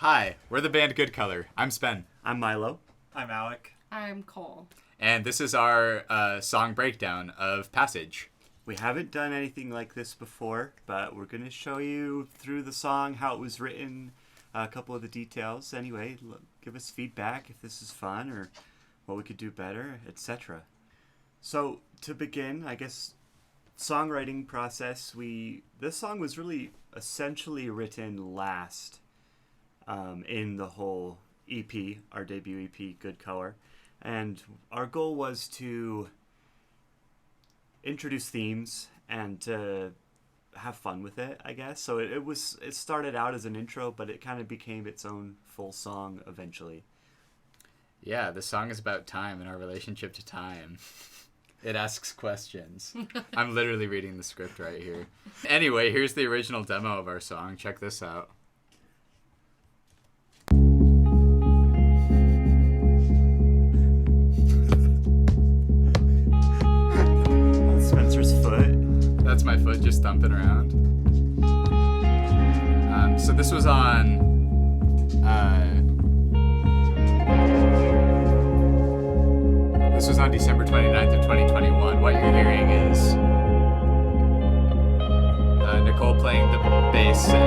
Hi, we're the band Good Color. I'm Spen. I'm Milo. I'm Alec. I'm Cole. And this is our song breakdown of Passage. We haven't done anything like this before, but we're going to show you through the song how it was written, a couple of the details. Anyway, give us feedback if this is fun or what we could do better, etc. So, to begin, I guess, songwriting process, this song was really essentially written last in the whole EP, our debut EP, Good Color. And our goal was to introduce themes and to have fun with it, I guess. So it started out as an intro, but it kind of became its own full song eventually. Yeah, the song is about time and our relationship to time. It asks questions. I'm literally reading the script right here. Anyway, here's the original demo of our song. Check this out. Spencer's foot. That's my foot just thumping around. So this was on December 29th of 2021. What you're hearing is Nicole playing the bass and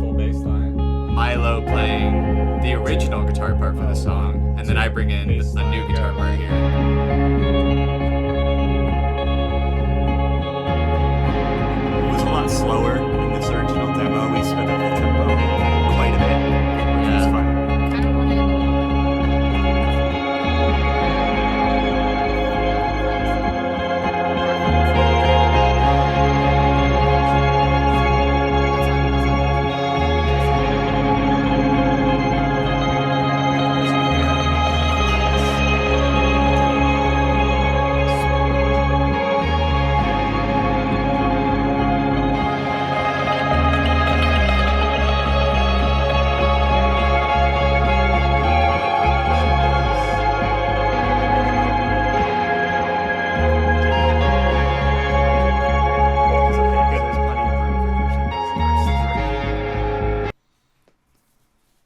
full bass line. Milo playing the original guitar part for the song, and then I bring in a new guitar part here. It was a lot slower in this original demo. We sped up the tempo quite a bit. It was fun. Kind of wanted a little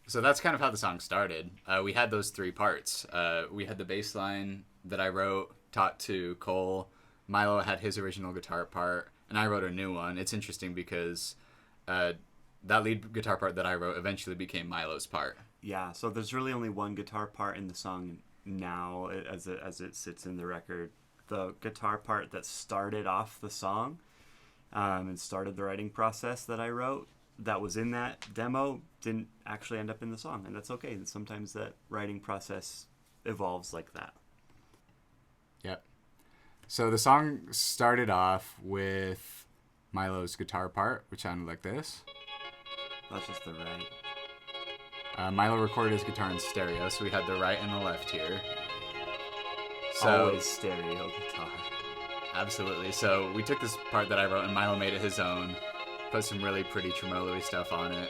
So that's kind of how the song started. We had those three parts. We had the bass line that I wrote, taught to Cole. Milo had his original guitar part, and I wrote a new one. It's interesting because that lead guitar part that I wrote eventually became Milo's part. Yeah, so there's really only one guitar part in the song now as it sits in the record. The guitar part that started off the song and started the writing process that I wrote, that was in that demo, didn't actually end up in the song, and that's okay. Sometimes that writing process evolves like that. Yep. So the song started off with Milo's guitar part, which sounded like this. That's just the right. Milo recorded his guitar in stereo, so we had the right and the left here. So always stereo guitar. Absolutely. So we took this part that I wrote, and Milo made it his own. Put some really pretty tremolo-y stuff on it.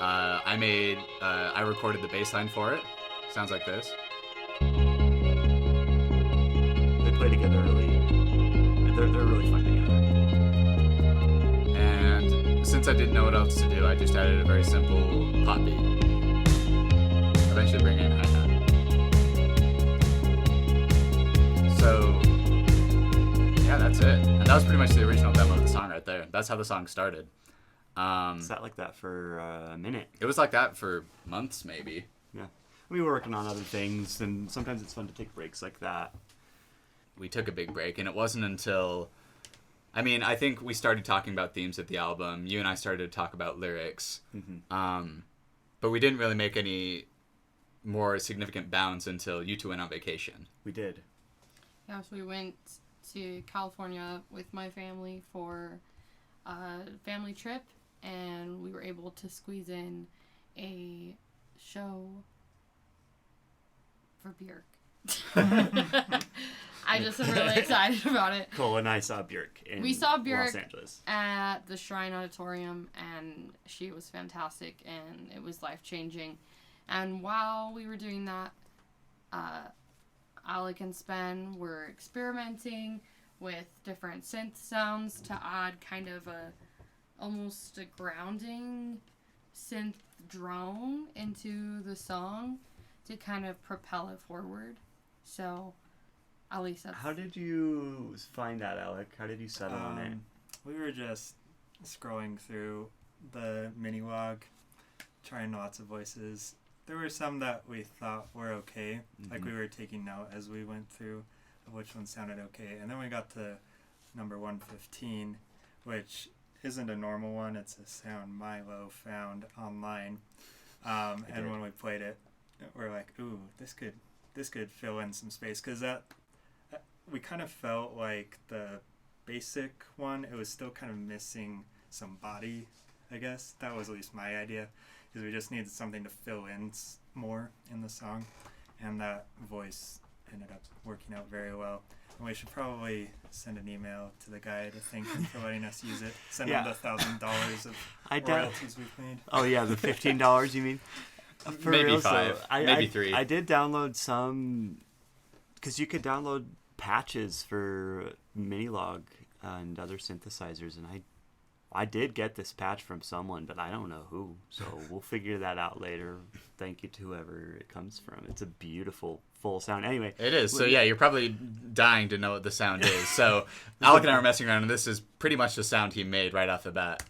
I recorded the bass line for it. Sounds like this. They play together really. They're really fun together. And since I didn't know what else to do, I just added a very simple pop beat. Eventually bring in hi-hat. So yeah, that's it. And that was pretty much the original demo of the song right there. That's how the song started. Sat like that for a minute. It was like that for months, maybe. Yeah. We were working on other things, and sometimes it's fun to take breaks like that. We took a big break, and it wasn't until... I think we started talking about themes of the album. You and I started to talk about lyrics. Mm-hmm. But we didn't really make any more significant bounds until you two went on vacation. We did. Yeah, so we went to California with my family for a family trip, and we were able to squeeze in a show for Björk. I just am really excited about it. Cole and I saw Björk in Los Angeles at the Shrine Auditorium, and she was fantastic, and it was life-changing. And while we were doing that, Alec and Spen were experimenting with different synth sounds to add kind of a almost a grounding synth drone into the song to kind of propel it forward. So, at least that's... How did you find that, Alec? How did you settle on it? We were just scrolling through the mini log, trying lots of voices. There were some that we thought were okay, like we were taking note as we went through of which one sounded okay. And then we got to number 115, which isn't a normal one. It's a sound Milo found online. And when we played it, we're like, ooh, this could fill in some space, because that we kind of felt like the basic one, it was still kind of missing some body, I guess. That was at least my idea, because we just needed something to fill in more in the song, and that voice ended up working out very well. And we should probably send an email to the guy to thank him for letting us use it. Send him the $1,000 of royalties we've made. Oh yeah, the $15 you mean? For maybe real, 5, maybe 3. I did download some, because you could download patches for Minilog and other synthesizers, and I did get this patch from someone, but I don't know who, so we'll figure that out later. Thank you to whoever it comes from. It's a beautiful full sound. Anyway, it is. So yeah, you're probably dying to know what the sound is. So Alec and I were messing around, and this is pretty much the sound he made right off the bat.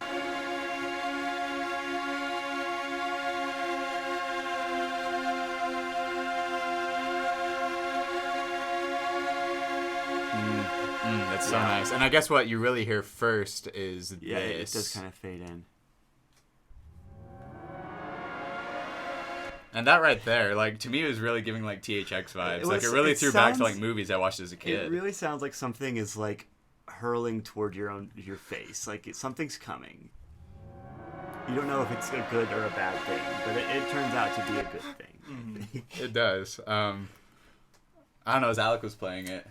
That's so nice. And I guess what you really hear first is this. It does kind of fade in. And that right there, like, to me, it was really giving, like, THX vibes. It really threw back to, like, movies I watched as a kid. It really sounds like something is, like, hurling toward your face. Like, something's coming. You don't know if it's a good or a bad thing, but it turns out to be a good thing. Mm-hmm. It does. I don't know, as Alec was playing it.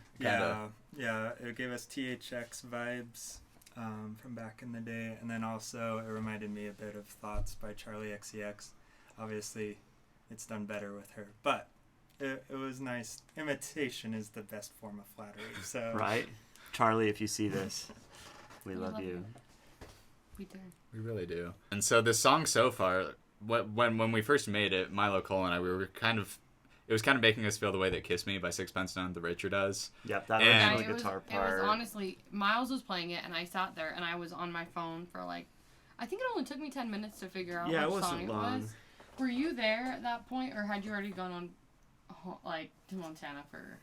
Yeah, it gave us THX vibes from back in the day, and then also it reminded me a bit of Thoughts by Charlie XCX. Obviously, it's done better with her, but it was nice. Imitation is the best form of flattery. So right, Charlie, if you see this, we love you. We do. We really do. And so this song so far, when we first made it, Milo, Cole, and I, it was kind of making us feel the way that "Kiss Me" by Sixpence None the Richer does. Yep, that original guitar part. It was honestly, Miles was playing it, and I sat there, and I was on my phone for like, I think it only took me 10 minutes to figure out which song it was. Were you there at that point, or had you already gone on, like, to Montana for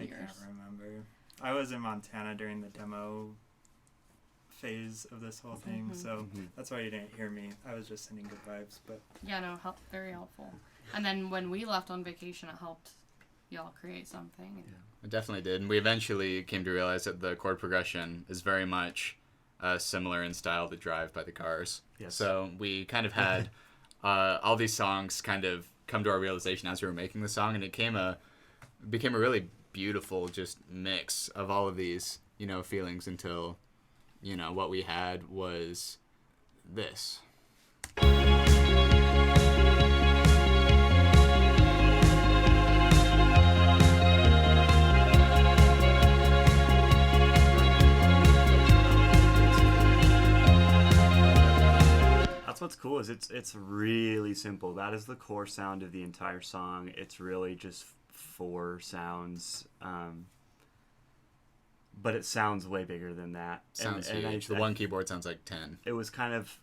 years? I can't remember. I was in Montana during the demo phase of this whole thing, so that's why you didn't hear me. I was just sending good vibes, but yeah, no, very helpful. And then when we left on vacation, it helped y'all create something. Yeah, it definitely did. And we eventually came to realize that the chord progression is very much similar in style to Drive by the Cars. Yes. So we kind of had all these songs kind of come to our realization as we were making the song, and it became a really beautiful just mix of all of these, feelings until, what we had was this. That's what's cool is it's really simple. That is the core sound of the entire song. It's really just 4 sounds, but it sounds way bigger than that. Sounds huge. The one keyboard sounds like 10. It was kind of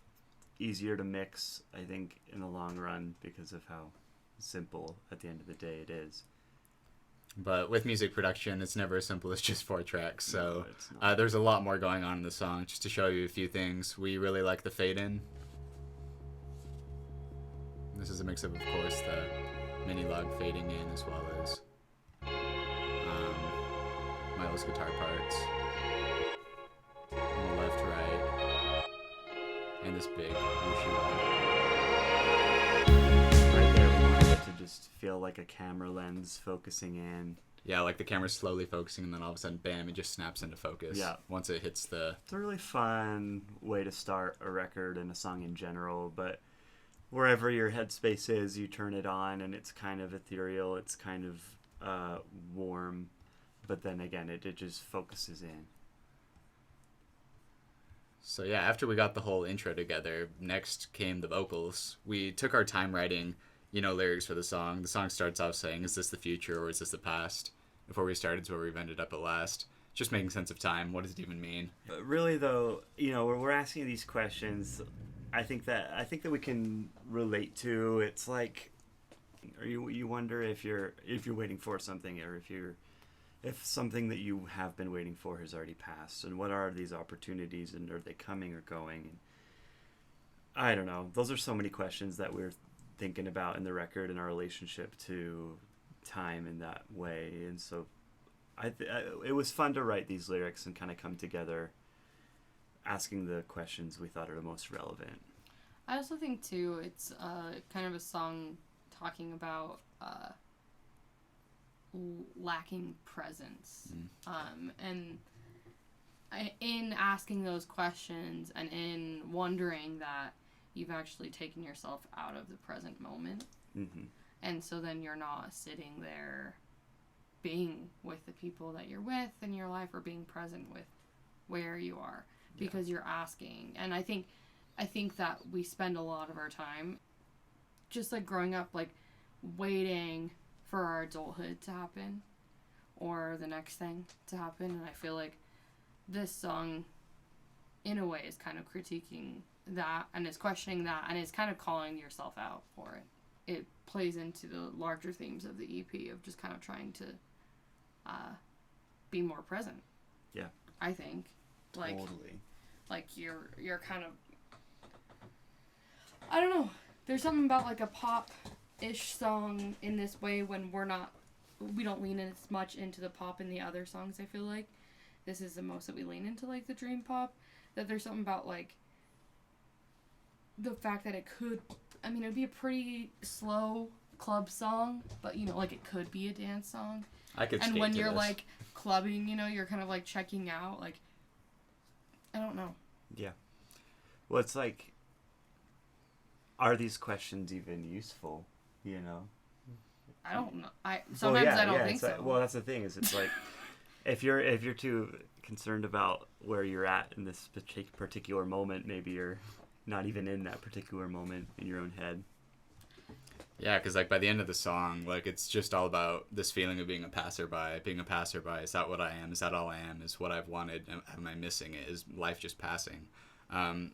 easier to mix, I think, in the long run because of how simple at the end of the day it is. But with music production, it's never as simple as just 4 tracks. So No, there's a lot more going on in the song. Just to show you a few things, we really like the fade in. This is a mix of course, the Minilog fading in as well as Milo's guitar parts. On the left, right, and this big whooshy one. Right there, we wanted it to just feel like a camera lens focusing in. Yeah, like the camera's slowly focusing, and then all of a sudden, bam, it just snaps into focus. Yeah. Once it hits the... It's a really fun way to start a record and a song in general, but wherever your headspace is, you turn it on, and it's kind of ethereal, it's kind of warm, but then again, it just focuses in. So yeah, after we got the whole intro together, next came the vocals. We took our time writing, lyrics for the song. The song starts off saying, "Is this the future or is this the past?" Before we started, so where we've ended up at last. Just making sense of time. What does it even mean? But really, though, we're asking these questions. I think that we can relate to. It's like, or you wonder if you're waiting for something, or if something that you have been waiting for has already passed, and what are these opportunities, and are they coming or going? And I don't know. Those are so many questions that we're thinking about in the record and our relationship to time in that way. And so it was fun to write these lyrics and kind of come together asking the questions we thought are the most relevant. I also think, too, it's kind of a song talking about lacking presence. And in asking those questions and in wondering that you've actually taken yourself out of the present moment. Mm-hmm. And so then you're not sitting there being with the people that you're with in your life or being present with where you are because you're asking. And I think that we spend a lot of our time just like growing up, like waiting for our adulthood to happen or the next thing to happen. And I feel like this song in a way is kind of critiquing that and is questioning that and is kind of calling yourself out for it. It plays into the larger themes of the EP of just kind of trying to be more present. Yeah. I think. Totally. Like you're kind of, I don't know. There's something about like a pop-ish song in this way when we don't lean in as much into the pop in the other songs, I feel like. This is the most that we lean into like the dream pop. That there's something about like the fact that it'd be a pretty slow club song, but like it could be a dance song. I could. And when you're this. like clubbing, you're kind of like checking out, like I don't know. Yeah. Well, it's like, are these questions even useful? I don't know. Sometimes I don't think so. Well, that's the thing. Is it's like if you're too concerned about where you're at in this particular moment, maybe you're not even in that particular moment in your own head. Yeah, because like by the end of the song, like it's just all about this feeling of being a passerby. Being a passerby, is that what I am? Is that all I am? Is what I've wanted? Am I missing it? Is life just passing? And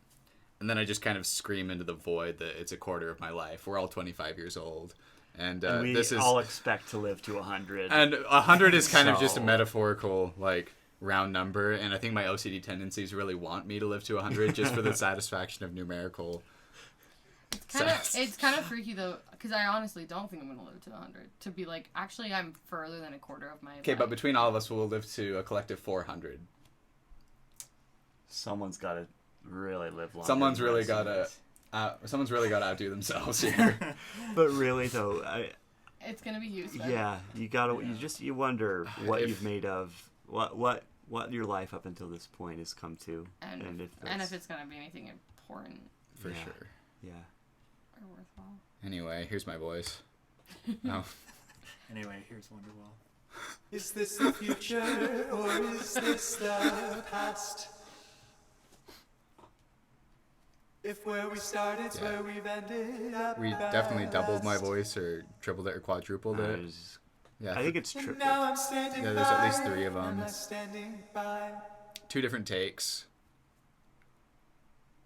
then I just kind of scream into the void that it's a quarter of my life. We're all 25 years old. And we this is all expect to live to 100. And 100 is kind of just a metaphorical, like, round number. And I think my OCD tendencies really want me to live to 100 just for the satisfaction of numerical. It's kind of freaky, though, because I honestly don't think I'm going to live to 100. To be like, actually, I'm further than a quarter of my life. Okay, but between all of us, we'll live to a collective 400. Someone's got to really live long. Someone's really got to outdo themselves here. But really, though, it's gonna be useful. Yeah, you wonder what you've made of, what your life up until this point has come to, and if it's gonna be anything important. For sure. Yeah. Or worthwhile. Anyway, here's my voice. Oh. Anyway, here's Wonderwall. Is this the future or is this the past? If where we started's where we've ended up. We definitely doubled my voice or tripled it or quadrupled it. Yeah, I think it's tripled. Now I'm standing there's at least 3 of them. I'm not standing by. 2 different takes.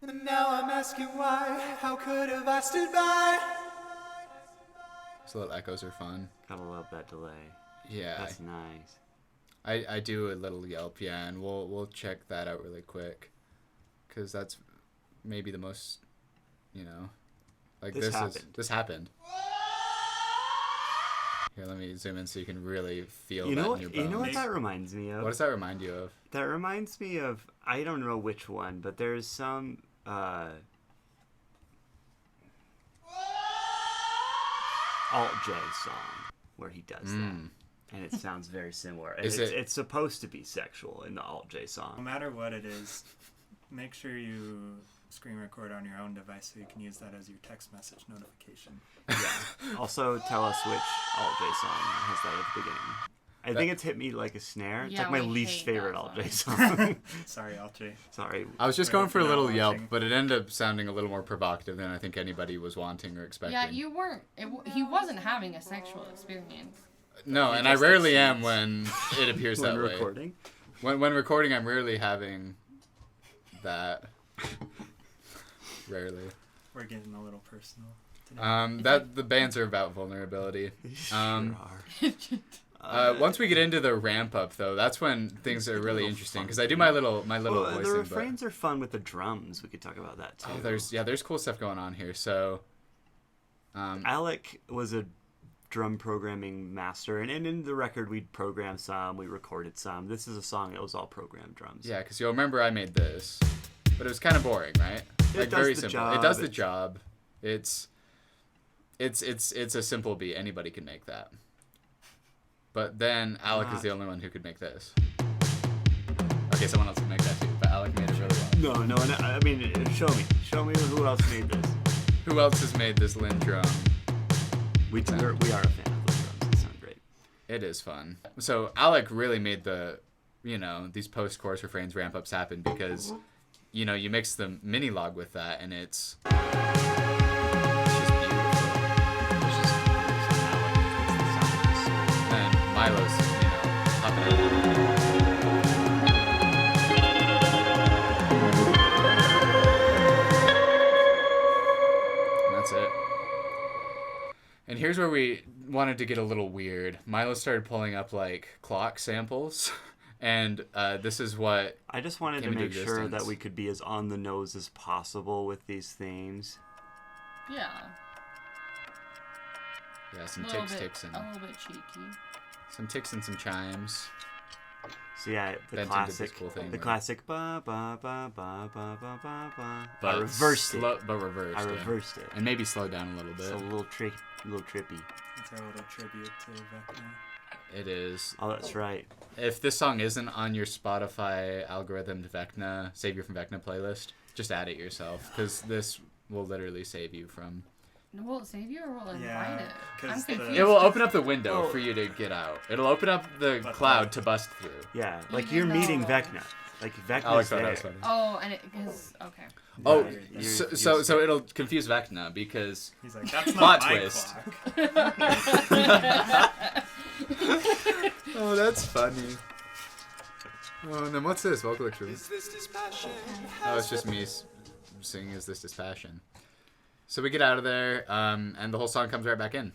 And now I'm asking why. How could have I stood by? So little echoes are fun. Gotta love that delay. Yeah. That's nice. I do a little yelp, yeah, and we'll check that out really quick, because that's maybe the most, like this happened. Here, let me zoom in so you can really feel that in your bones. You know what that reminds me of? What does that remind you of? That reminds me of, I don't know which one, but there's some Alt J song where he does that. And it sounds very similar. And it's supposed to be sexual in the Alt J song. No matter what it is, make sure you screen record on your own device so you can use that as your text message notification. Yeah. Also, tell us which Alt J song has that at the beginning. I think it's Hit Me Like a Snare. It's Yeah, like my we least hate favorite that Alt J song. song. Sorry, Alche. Sorry. I was just We're going for a not little yelp, watching. but it ended up sounding a little more provocative than I think anybody was wanting or expecting. Yeah, you weren't. He wasn't having a sexual experience. No, He and I just rarely am exceeds when it appears when that way. recording. When recording, I'm rarely having that. Rarely. We're getting a little personal today. That the bands are about vulnerability. Sure Um, are. Once we get into the ramp up, though, that's when things are really interesting because I do my little Well, voicing. the refrains are fun with the drums. We could talk about that too. But, there's cool stuff going on here. So, Alec was a drum programming master, and in the record we'd programmed some, we recorded some. This is a song that was all programmed drums. yeah, because you'll remember I made this, but it was kind of boring, right? It does very the simple. job. It does the job. It's a simple beat. Anybody can make that. But then Alec is the only one who could make this. Okay, someone else can make that too, but Alec made it really well. No, I mean, show me who else made this. Who else has made this Lynn drum? We are a fan of those drums. They sound great. It is fun. So Alec really made these post-chorus refrains ramp ups happen because, you mix the mini log with that and it's just beautiful. It's just Alec. It's the sound of the soul. And Milo's, hopping around. And that's it. And here's where we wanted to get a little weird. Milo started pulling up like clock samples, and this is what. I just wanted to Came into make sure that existence. we could be as on the nose as possible with these themes. Yeah. Yeah, some A little ticks and a little bit cheeky. some ticks and some chimes. So yeah, the Bent into this cool thing, the right? classic ba ba ba ba ba ba ba ba. But I reversed it. But reversed. I yeah. reversed it. And maybe slow down a little bit. It's a little trippy. It's our little tribute to Vecna. It is. Oh, that's right. If this song isn't on your Spotify algorithmed Vecna, Save You from Vecna playlist, just add it yourself, because this will literally save you from... Will it save you or will it Yeah, invite it? 'cause I'm the- confused. It will open up the window Well- for you to get out. It'll open up the But cloud to bust through. Yeah, like Even you're meeting though- Vecna. Like Vecna's Alex thought there. that was funny. Oh, and it because okay. Oh, you're- so you're- it'll confuse Vecna, because... He's like, that's Plot not my twist. clock. Oh, that's funny. Oh, and then what's this? Vocal extra. Is this dispassion? Oh, it's just me singing Is This Dispassion. So we get out of there, and the whole song comes right back in.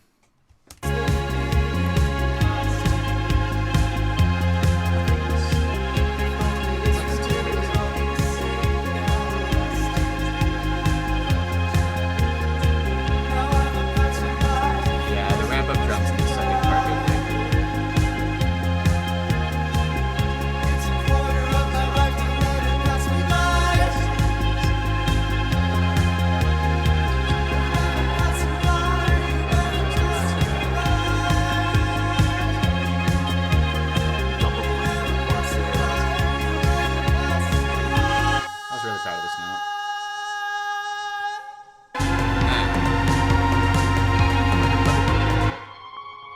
Yeah, the ramp up drums in the second part get big. I was really proud of this note.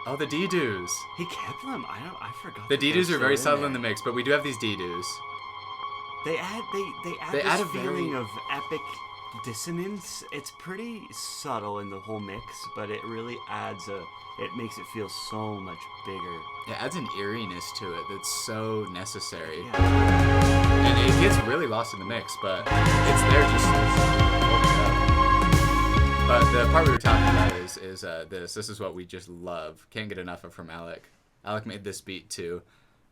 Oh, the D-doos. He kept them. I forgot. The that they D-doos were are very still subtle in the there. mix, but we do have these D-doos. They add They this add a feeling very- of epic dissonance. It's pretty subtle in the whole mix, but it really adds it makes it feel so much bigger. It adds an eeriness to it that's so necessary. Yeah. And it gets really lost in the mix, but it's there just to hold it up. But the part we were talking about is this. This is what we just love. Can't get enough of from Alec. Alec made this beat too.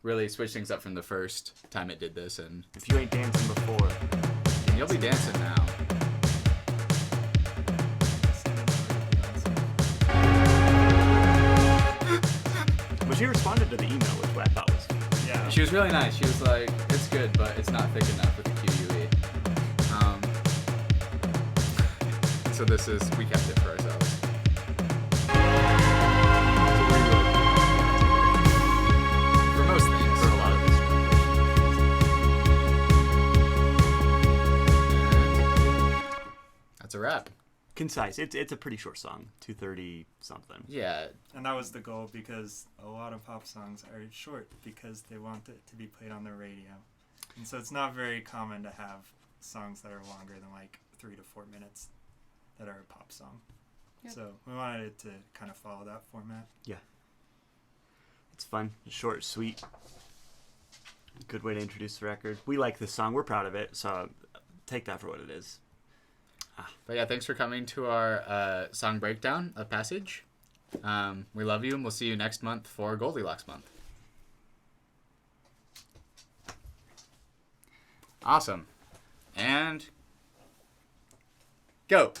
Really switched things up from the first time it did this, and If you ain't dancing before, you'll be dancing now. but she responded to the email, which I thought was Yeah. She was really nice. She was like, "It's good, but it's not thick enough with the QUE." So we kept it for ourselves. For most things. for a lot of this. That's a wrap. concise. It's a pretty short song, 2:30 something. Yeah, And that was the goal because a lot of pop songs are short because they want it to be played on the radio. And so it's not very common to have songs that are longer than like 3 to 4 minutes that are a pop song. Yep. So we wanted it to kind of follow that format. It's fun, short, sweet. Good way to introduce the record. We like this song. We're proud of it. So take that for what it is. but yeah, thanks for coming to our song breakdown of Passage. We love you, and we'll see you next month for Goldilocks month. Awesome. And go.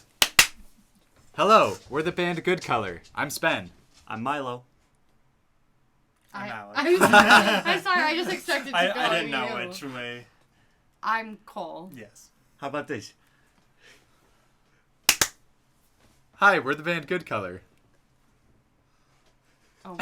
Hello, we're the band Good Color. I'm Spen. I'm Milo. I'm Alex. I'm sorry, I just expected to go. I didn't know you. which way. I'm Cole. Yes. How about this? Hi, we're the band Good Color. Oh.